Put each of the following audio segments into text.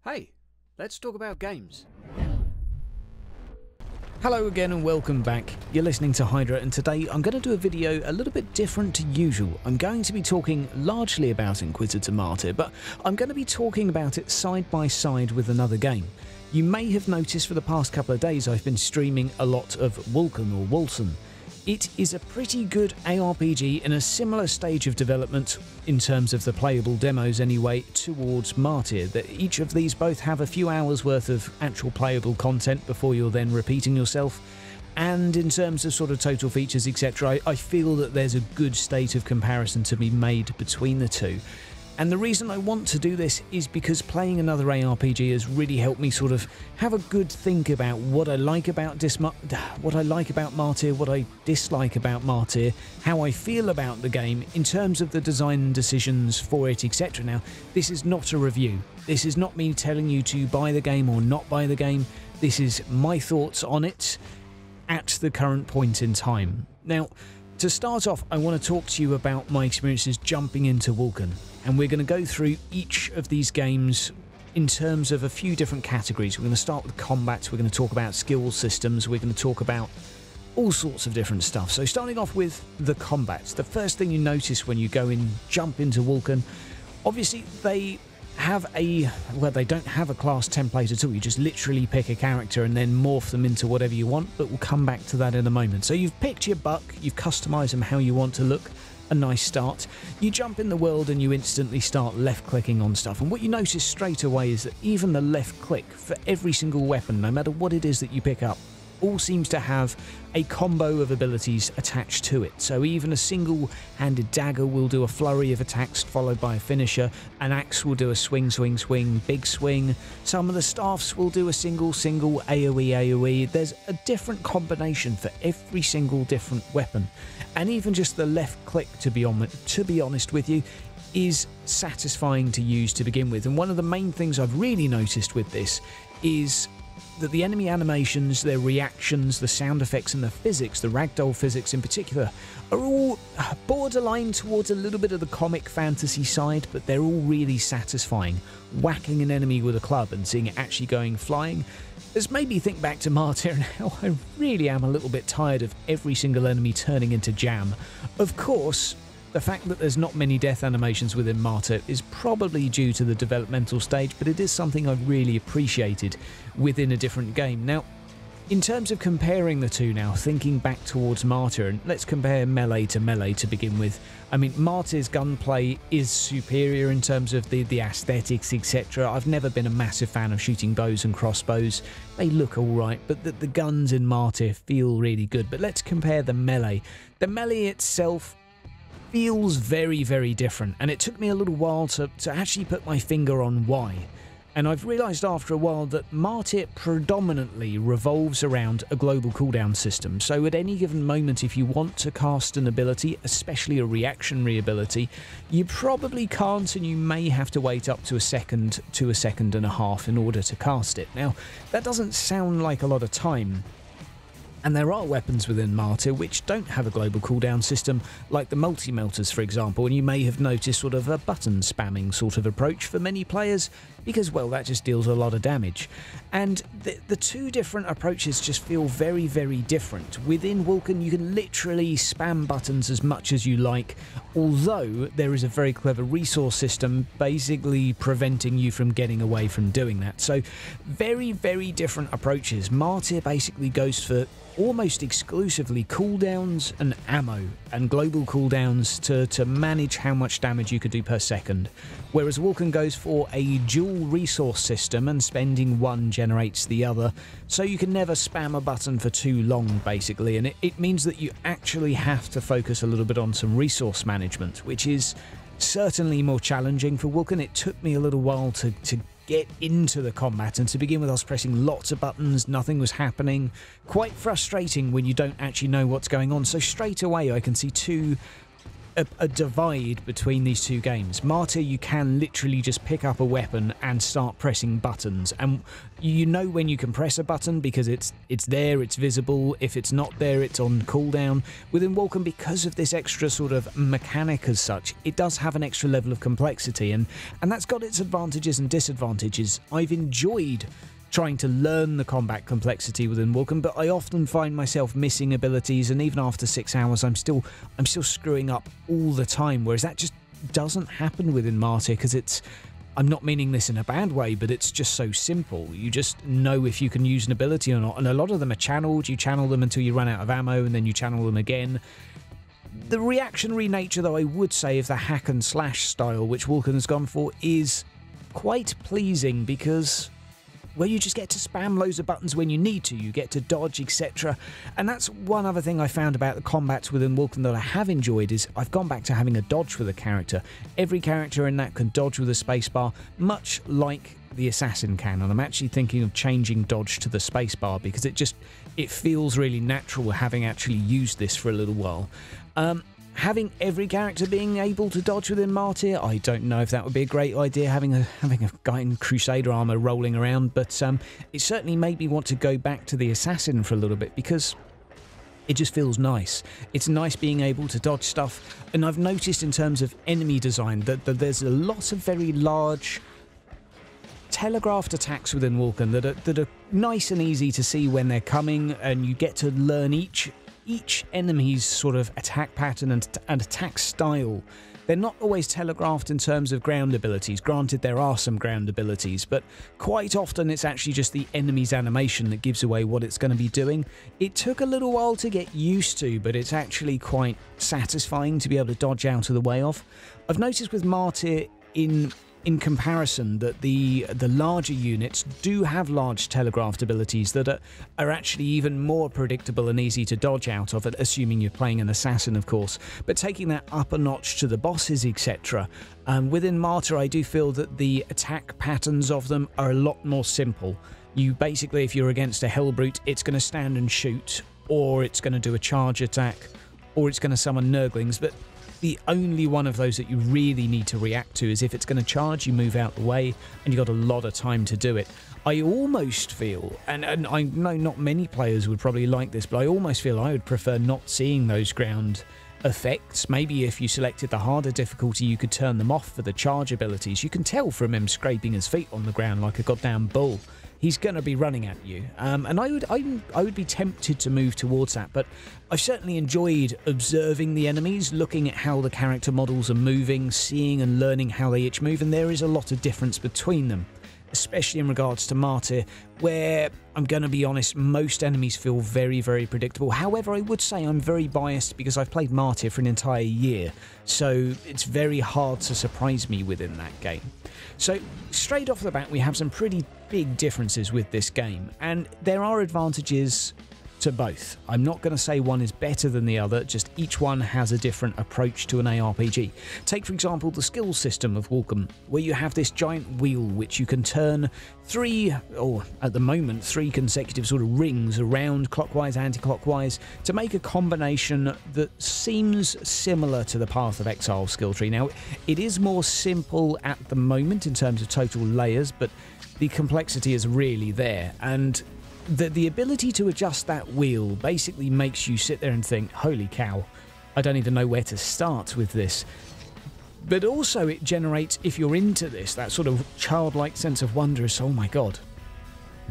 Hey, let's talk about games. Hello again and welcome back. You're listening to Hydra, and today I'm going to do a video a little bit different to usual. I'm going to be talking largely about Inquisitor Martyr, but I'm going to be talking about it side by side with another game. You may have noticed for the past couple of days I've been streaming a lot of Wolcen or Wolcen. It is a pretty good ARPG in a similar stage of development, in terms of the playable demos anyway, towards Martyr. That each of these both have a few hours worth of actual playable content before you're then repeating yourself. And in terms of sort of total features, etc., I feel that there's a good state of comparison to be made between the two. And the reason I want to do this is because playing another ARPG has really helped me sort of have a good think about what I like about Martyr, what I dislike about Martyr, how I feel about the game in terms of the design decisions for it, etc. Now, this is not a review. This is not me telling you to buy the game or not buy the game. This is my thoughts on it at the current point in time. Now, to start off, I want to talk to you about my experiences jumping into Wolcen, and we're going to go through each of these games in terms of a few different categories. We're going to start with combat, we're going to talk about skill systems, we're going to talk about all sorts of different stuff. So starting off with the combat, the first thing you notice when you go in, jump into Wolcen, obviously they don't have a class template at all. You just literally pick a character and then morph them into whatever you want, but we'll come back to that in a moment. So you've picked your buck, you've customized them how you want to look, a nice start. You jump in the world and you instantly start left clicking on stuff, and what you notice straight away is that even the left click for every single weapon, no matter what it is that you pick up, all seems to have a combo of abilities attached to it. So even a single-handed dagger will do a flurry of attacks followed by a finisher, an axe will do a swing, swing, swing, big swing, some of the staffs will do a single, AoE. There's a different combination for every single different weapon, and even just the left click, to be honest with you, is satisfying to use to begin with. And one of the main things I've really noticed with this is that the enemy animations, their reactions, the sound effects and the physics, the ragdoll physics in particular, are all borderline towards a little bit of the comic fantasy side, but they're all really satisfying. Whacking an enemy with a club and seeing it actually going flying has made me think back to Martyr and how I really am a little bit tired of every single enemy turning into jam. Of course, the fact that there's not many death animations within Martyr is probably due to the developmental stage, but it is something I've really appreciated within a different game. Now, in terms of comparing the two now, thinking back towards Martyr, and let's compare melee to begin with. I mean, Martyr's gunplay is superior in terms of the aesthetics, etc. I've never been a massive fan of shooting bows and crossbows. They look alright, but the guns in Martyr feel really good. But let's compare the melee. The melee itself feels very, very different, and it took me a little while to actually put my finger on why. And I've realised after a while that Martyr predominantly revolves around a global cooldown system. So at any given moment, if you want to cast an ability, especially a reactionary ability, you probably can't, and you may have to wait up to a second and a half in order to cast it. Now, that doesn't sound like a lot of time, and there are weapons within Martyr which don't have a global cooldown system, like the multi-melters, for example, and you may have noticed sort of a button spamming sort of approach for many players, because, well, that just deals a lot of damage. And the two different approaches just feel very, very different. Within Wolcen, you can literally spam buttons as much as you like, although there is a very clever resource system basically preventing you from getting away from doing that. So very, very different approaches. Martyr basically goes for almost exclusively cooldowns and ammo and global cooldowns to manage how much damage you could do per second, whereas Wolcen goes for a dual resource system, and spending one generates the other, so you can never spam a button for too long basically, and it means that you actually have to focus a little bit on some resource management, which is certainly more challenging for Wolcen. It took me a little while to get into the combat, and to begin with I was pressing lots of buttons, nothing was happening. Quite frustrating when you don't actually know what's going on. So straight away I can see two a divide between these two games. Martyr, you can literally just pick up a weapon and start pressing buttons, and you know when you can press a button because it's there, it's visible. If it's not there, it's on cooldown. Within Wolcen, because of this extra sort of mechanic as such, it does have an extra level of complexity, and that's got its advantages and disadvantages. I've enjoyed trying to learn the combat complexity within Wolcen, but I often find myself missing abilities, and even after 6 hours I'm still screwing up all the time, whereas that just doesn't happen within Martyr, because I'm not meaning this in a bad way, but it's just so simple. You just know if you can use an ability or not, and a lot of them are channeled. You channel them until you run out of ammo, and then you channel them again. The reactionary nature, though, I would say, of the hack and slash style which Wolcen has gone for is quite pleasing, because where you just get to spam loads of buttons when you need to, you get to dodge, etc. And that's one other thing I found about the combats within Wolcen that I have enjoyed, is I've gone back to having a dodge with a character. Every character in that can dodge with a spacebar, much like the assassin can, and I'm actually thinking of changing dodge to the spacebar because it feels really natural having actually used this for a little while. Having every character being able to dodge within Martyr, I don't know if that would be a great idea, having a guy in Crusader armour rolling around, but it certainly made me want to go back to the Assassin for a little bit, because it just feels nice. It's nice being able to dodge stuff, and I've noticed in terms of enemy design that there's a lot of very large telegraphed attacks within Wolcen that are nice and easy to see when they're coming, and you get to learn each enemy's sort of attack pattern and attack style. They're not always telegraphed in terms of ground abilities. Granted, there are some ground abilities, but quite often it's actually just the enemy's animation that gives away what it's going to be doing. It took a little while to get used to, but it's actually quite satisfying to be able to dodge out of the way of. I've noticed with Martyr in comparison that the larger units do have large telegraphed abilities that are actually even more predictable and easy to dodge out of, assuming you're playing an assassin, of course. But taking that up a notch to the bosses, etc., within Martyr I do feel that the attack patterns of them are a lot more simple. You basically, if you're against a Hellbrute, it's going to stand and shoot, or it's going to do a charge attack, or it's going to summon Nurglings, but the only one of those that you really need to react to is if it's going to charge, you move out the way, and you've got a lot of time to do it. I almost feel, and I know not many players would probably like this, but I almost feel I would prefer not seeing those ground effects. Maybe if you selected the harder difficulty, you could turn them off for the charge abilities. You can tell from him scraping his feet on the ground like a goddamn bull. He's going to be running at you, and I would be tempted to move towards that, but I've certainly enjoyed observing the enemies, looking at how the character models are moving, seeing and learning how they each move, and there is a lot of difference between them, especially in regards to Martyr, where, I'm going to be honest, most enemies feel very, very predictable. However, I would say I'm very biased because I've played Martyr for an entire year, so it's very hard to surprise me within that game. So straight off the bat, we have some pretty big differences with this game, and there are advantages to both. I'm not going to say one is better than the other, just each one has a different approach to an ARPG. Take, for example, the skill system of Wolcen, where you have this giant wheel which you can turn at the moment, three consecutive sort of rings around clockwise, anti-clockwise, to make a combination that seems similar to the Path of Exile skill tree. Now, it is more simple at the moment in terms of total layers, but the complexity is really there, and the ability to adjust that wheel basically makes you sit there and think, holy cow, I don't even know where to start with this. But also it generates, if you're into this, that sort of childlike sense of wonder is, oh my god,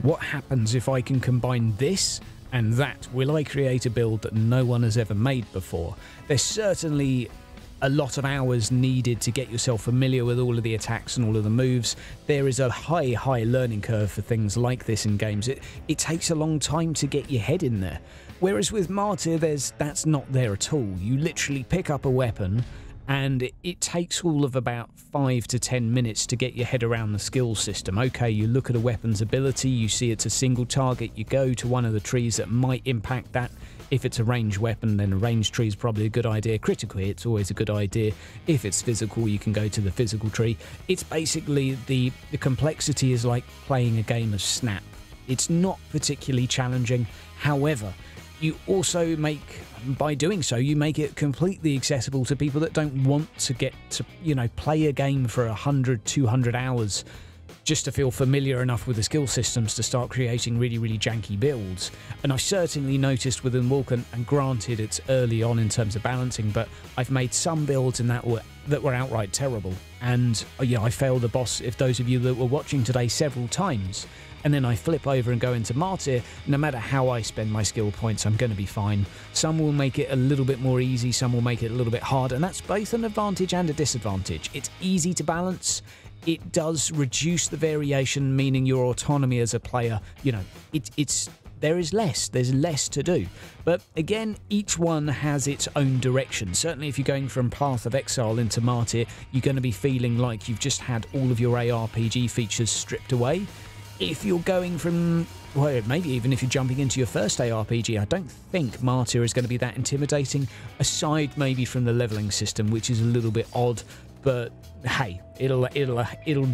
what happens if I can combine this and that? Will I create a build that no one has ever made before? There's certainly a lot of hours needed to get yourself familiar with all of the attacks and all of the moves. There is a high learning curve for things like this in games. It takes a long time to get your head in there. Whereas with Martyr, that's not there at all. You literally pick up a weapon, and it takes all of about 5 to 10 minutes to get your head around the skill system. Okay, you look at a weapon's ability, you see it's a single target, you go to one of the trees that might impact that. If it's a ranged weapon, then a ranged tree is probably a good idea. Critically, it's always a good idea. If it's physical, you can go to the physical tree. It's basically, the complexity is like playing a game of Snap. It's not particularly challenging. However, you also by doing so, you make it completely accessible to people that don't want to get to, play a game for 100, 200 hours just to feel familiar enough with the skill systems to start creating really, really janky builds. And I've certainly noticed within Wolcen, and granted it's early on in terms of balancing, but I've made some builds in that were outright terrible. And I failed the boss, if those of you that were watching today, several times. And then I flip over and go into Martyr. No matter how I spend my skill points, I'm going to be fine. Some will make it a little bit more easy, some will make it a little bit hard, and that's both an advantage and a disadvantage. It's easy to balance. It does reduce the variation, meaning your autonomy as a player, there's less to do. But again, each one has its own direction. Certainly if you're going from Path of Exile into Martyr, you're going to be feeling like you've just had all of your ARPG features stripped away. If you're going from, well, maybe even if you're jumping into your first ARPG, I don't think Martyr is going to be that intimidating, aside maybe from the leveling system, which is a little bit odd, but hey, it'll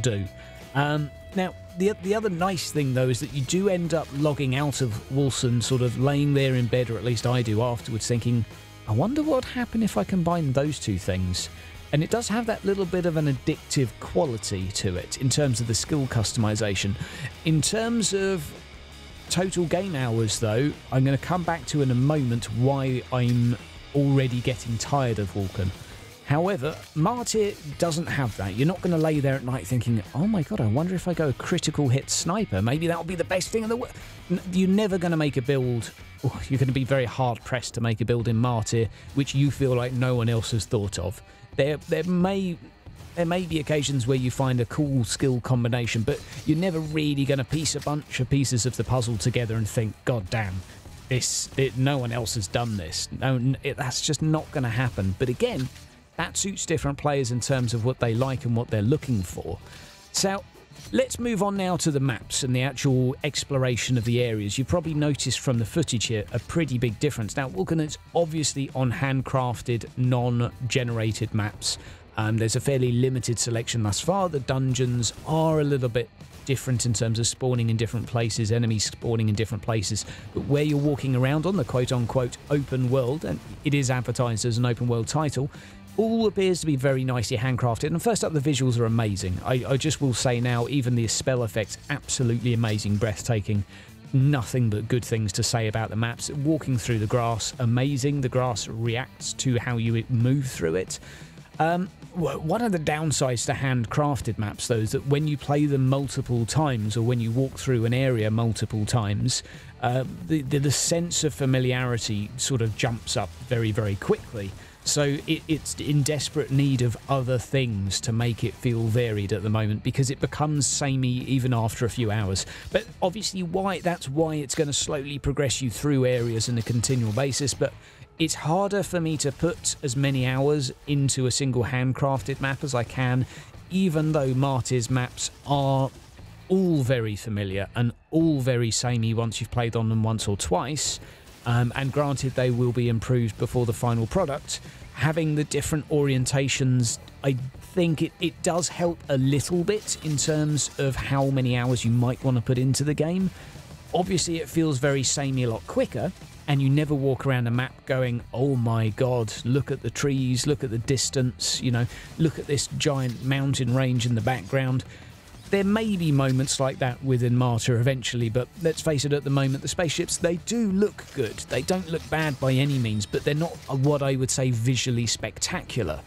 do. Now, the other nice thing, though, is that you do end up logging out of Wolcen, sort of laying there in bed, or at least I do afterwards, thinking, I wonder what would happen if I combine those two things. And it does have that little bit of an addictive quality to it in terms of the skill customization. In terms of total game hours, though, I'm going to come back to in a moment why I'm already getting tired of Wolcen. However, Martyr doesn't have that. You're not going to lay there at night thinking, oh my god, I wonder if I go a critical hit sniper, maybe that'll be the best thing in the world. You're never going to make a build, you're going to be very hard pressed to make a build in Martyr which you feel like no one else has thought of. There may be occasions where you find a cool skill combination, but you're never really going to piece a bunch of pieces of the puzzle together and think, god damn, no one else has done this. No, that's just not going to happen. But again, that suits different players in terms of what they like and what they're looking for. So let's move on now to the maps and the actual exploration of the areas. You've probably noticed from the footage here a pretty big difference. Now, Wolcen is obviously on handcrafted, non-generated maps. There's a fairly limited selection thus far. The dungeons are a little bit different in terms of spawning in different places, enemies spawning in different places, but where you're walking around on the quote-unquote open world, and it is advertised as an open world title, all appears to be very nicely handcrafted. And first up, the visuals are amazing. I just will say now, even the spell effects, absolutely amazing, breathtaking. Nothing but good things to say about the maps. Walking through the grass, amazing. The grass reacts to how you move through it. One of the downsides to handcrafted maps, though, is that when you play them multiple times, or when you walk through an area multiple times, the sense of familiarity sort of jumps up very, very quickly. So it's in desperate need of other things to make it feel varied at the moment, because it becomes samey even after a few hours. But obviously that's why it's going to slowly progress you through areas on a continual basis. But it's harder for me to put as many hours into a single handcrafted map as I can, even though Martyr's maps are all very familiar and all very samey once you've played on them once or twice. And granted, they will be improved before the final product. Having the different orientations, I think it does help a little bit in terms of how many hours you might want to put into the game. Obviously, it feels very samey a lot quicker, and you never walk around a map going, oh my god, look at the trees, look at the distance, look at this giant mountain range in the background. There may be moments like that within Martyr eventually, but let's face it, at the moment, the spaceships, they do look good. They don't look bad by any means, but they're not what I would say visually spectacular.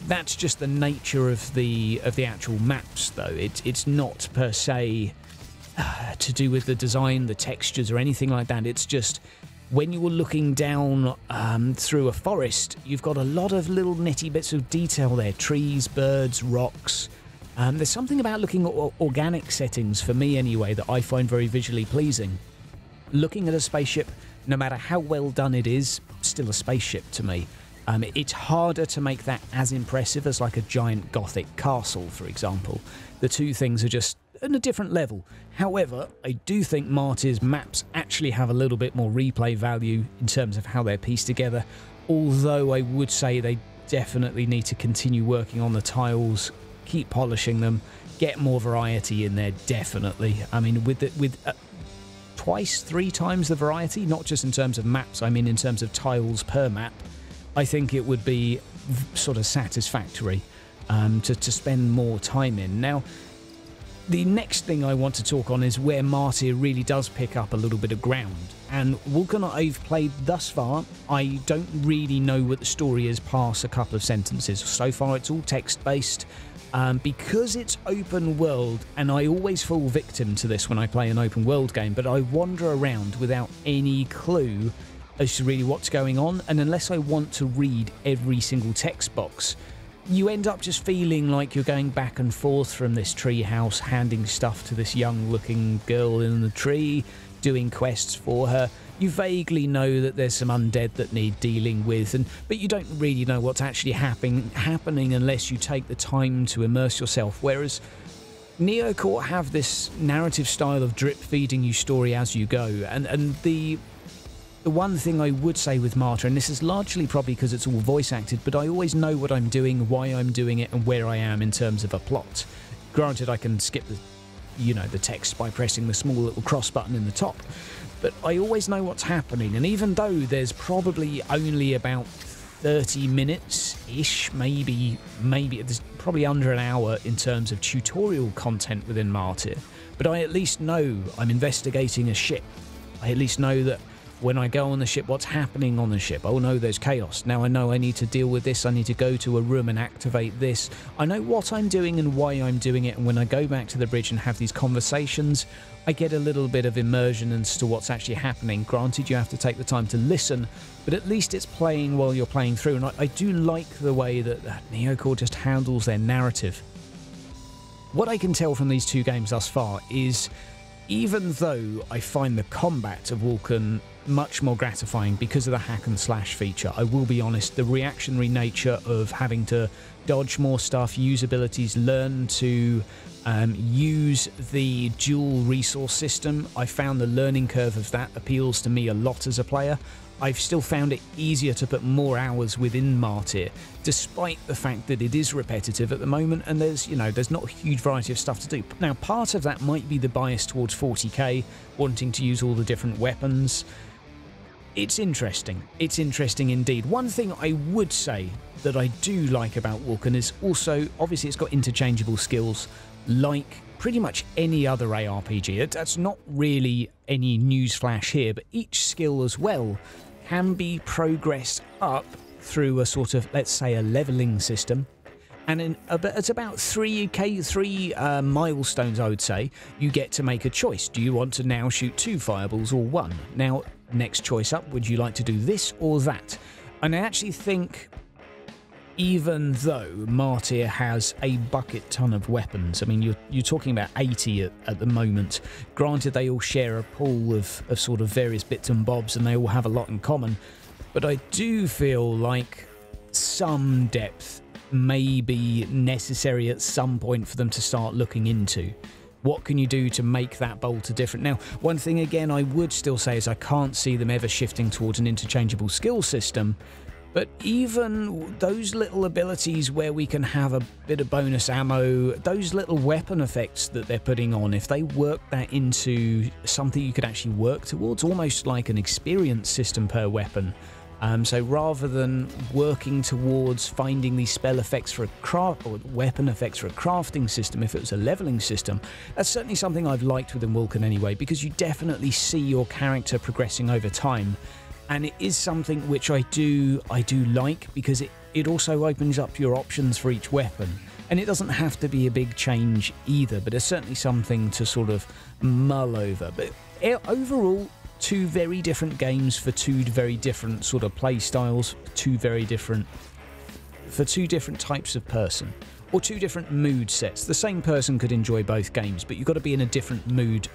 That's just the nature of the actual maps, though. It's not per se to do with the design, the textures, or anything like that. It's just when you're looking down through a forest, you've got a lot of little nitty bits of detail there. Trees, birds, rocks. There's something about looking at organic settings, for me anyway, that I find very visually pleasing. Looking at a spaceship, no matter how well done it is, still a spaceship to me. It's harder to make that as impressive as like a giant Gothic castle, for example. The two things are just on a different level. However, I do think Martyr's maps actually have a little bit more replay value in terms of how they're pieced together, although I would say they definitely need to continue working on the tiles, keep polishing them, get more variety in there, definitely. I mean, with twice, 3 times the variety, not just in terms of maps, I mean in terms of tiles per map, I think it would be sort of satisfactory to spend more time in. Now, the next thing I want to talk on is where Martyr really does pick up a little bit of ground. And Wolcen I've played thus far, I don't really know what the story is past a couple of sentences. So far it's all text-based. Because it's open world, and I always fall victim to this when I play an open world game, but I wander around without any clue as to really what's going on, and unless I want to read every single text box, you end up just feeling like you're going back and forth from this tree house, handing stuff to this young-looking girl in the tree, doing quests for her. You vaguely know that there's some undead that need dealing with, but you don't really know what's actually happening unless you take the time to immerse yourself, whereas Neocourt have this narrative style of drip-feeding you story as you go, and the one thing I would say with Martyr, and this is largely probably because it's all voice acted, but I always know what I'm doing, why I'm doing it, and where I am in terms of a plot. Granted, I can skip the text by pressing the small little cross button in the top, but I always know what's happening, and even though there's probably only about 30 minutes-ish, maybe there's probably under an hour in terms of tutorial content within Martyr, but I at least know I'm investigating a ship. I at least know that when I go on the ship, what's happening on the ship. Oh no, there's chaos. Now I know I need to deal with this. I need to go to a room and activate this. I know what I'm doing and why I'm doing it. And when I go back to the bridge and have these conversations, I get a little bit of immersion as to what's actually happening. Granted, you have to take the time to listen, but at least it's playing while you're playing through. And I do like the way that Neocourt just handles their narrative. What I can tell from these two games thus far is, even though I find the combat of Wolcen much more gratifying because of the hack and slash feature, I will be honest, the reactionary nature of having to dodge more stuff, use abilities, learn to use the dual resource system, I found the learning curve of that appeals to me a lot as a player. I've still found it easier to put more hours within Martyr, despite the fact that it is repetitive at the moment and there's not a huge variety of stuff to do. Now, part of that might be the bias towards 40k, wanting to use all the different weapons. It's interesting. It's interesting indeed. One thing I would say that I do like about Wolcen is also, obviously it's got interchangeable skills, like pretty much any other ARPG. That's not really any newsflash here, but each skill as well can be progressed up through a sort of, let's say, a leveling system. And it's about three milestones, I would say, you get to make a choice. Do you want to now shoot 2 fireballs or 1? Now, next choice up, would you like to do this or that? And I actually think, even though Martyr has a bucket ton of weapons, I mean, you're talking about 80 at the moment. Granted, they all share a pool of sort of various bits and bobs, and they all have a lot in common. But I do feel like some depth may be necessary at some point for them to start looking into. What can you do to make that bolter different? Now, one thing again I would still say is I can't see them ever shifting towards an interchangeable skill system, but even those little abilities where we can have a bit of bonus ammo, those little weapon effects that they're putting on, if they work that into something you could actually work towards, almost like an experience system per weapon. So rather than working towards finding these spell effects for a craft or weapon effects for a crafting system, if it was a leveling system, that's certainly something I've liked within Wolcen anyway, because you definitely see your character progressing over time. And it is something which I do like, because it also opens up your options for each weapon. And it doesn't have to be a big change either, but it's certainly something to sort of mull over. But overall, 2 very different games for 2 very different sort of play styles, for 2 different types of person, or 2 different mood sets. The same person could enjoy both games, but you've got to be in a different mood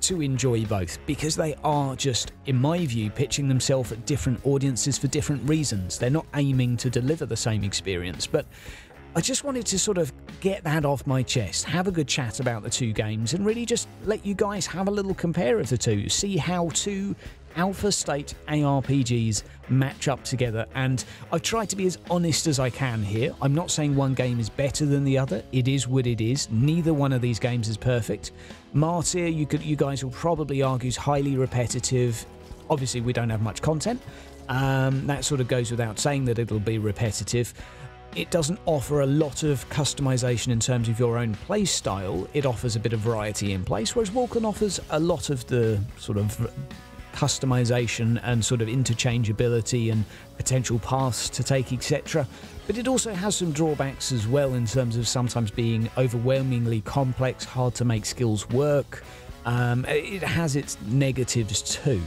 to enjoy both, because they are just, in my view, pitching themselves at different audiences for different reasons. They're not aiming to deliver the same experience, but I just wanted to sort of get that off my chest, have a good chat about the 2 games, and really just let you guys have a little compare of the 2, see how 2 alpha state ARPGs match up together, and I've tried to be as honest as I can here. I'm not saying one game is better than the other. It is what it is. Neither one of these games is perfect. Martyr, you guys will probably argue, is highly repetitive. Obviously, we don't have much content. That sort of goes without saying that it'll be repetitive. It doesn't offer a lot of customization in terms of your own play style. It offers a bit of variety in place, whereas Wolcen offers a lot of the sort of customization and sort of interchangeability and potential paths to take, etc. But it also has some drawbacks as well in terms of sometimes being overwhelmingly complex, hard to make skills work. It has its negatives too.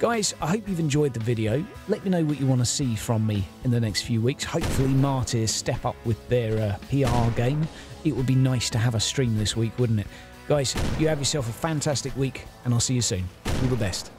Guys, I hope you've enjoyed the video. Let me know what you want to see from me in the next few weeks. Hopefully Martyrs step up with their PR game. It would be nice to have a stream this week, wouldn't it? Guys, you have yourself a fantastic week, and I'll see you soon. All the best.